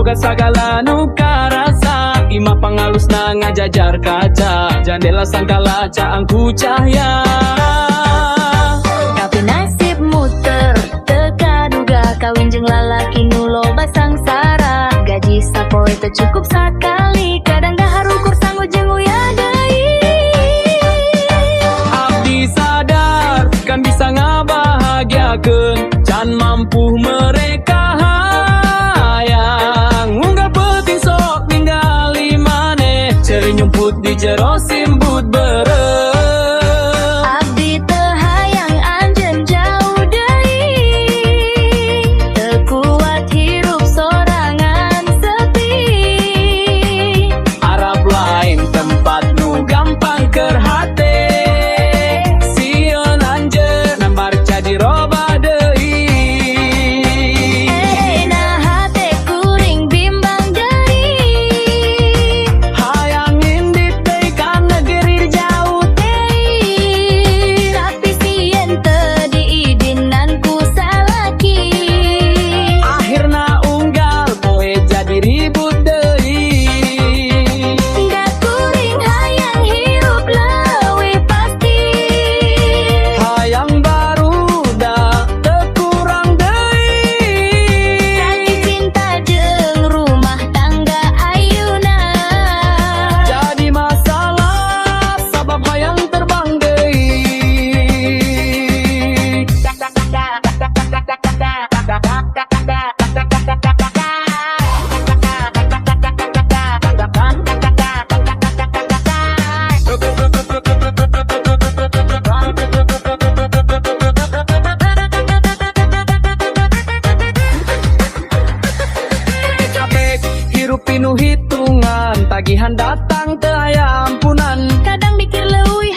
boga sagala nu karasa, imah pangalus na ngajajar kaca, jandela sangkala caangku cahya. Tapi nasib muter teka duga, kawin jeung lalaki nu loba sangsara. Gaji sapoe teu cukup sakali, kadang dahar ukur sanggup jeung uyah deui. Abdi sadar kan bisa ngabahagiakeun, can mampu mereka hayang. Unggal penting sok ningali maneh, ceri nyumput di jero simbut beureum. Abdi teu hayang anjeun jauh deui, teu kuat hirup sorangan sepi. Arab lain tempat nu gampang keur hate, sieun anjeun nambar jadi roba deui. Nah hate kuring bimbang deui, Hayang indit deui ka negeri jauh deui. Tapi sieun teu diidinan ku salaki. akhirna unggal poe jadi ribut deui. Da kuring hayang hirup leuwih pasti, Hayang barudak teu kurang deui. janji cinta jeung rumah tangga ayeuna. Jadi masalah sabab hayang terbang deui. Capek hirup pinuh hitungan, tagihan datang teu aya ampunan. Kadang mikir leuwih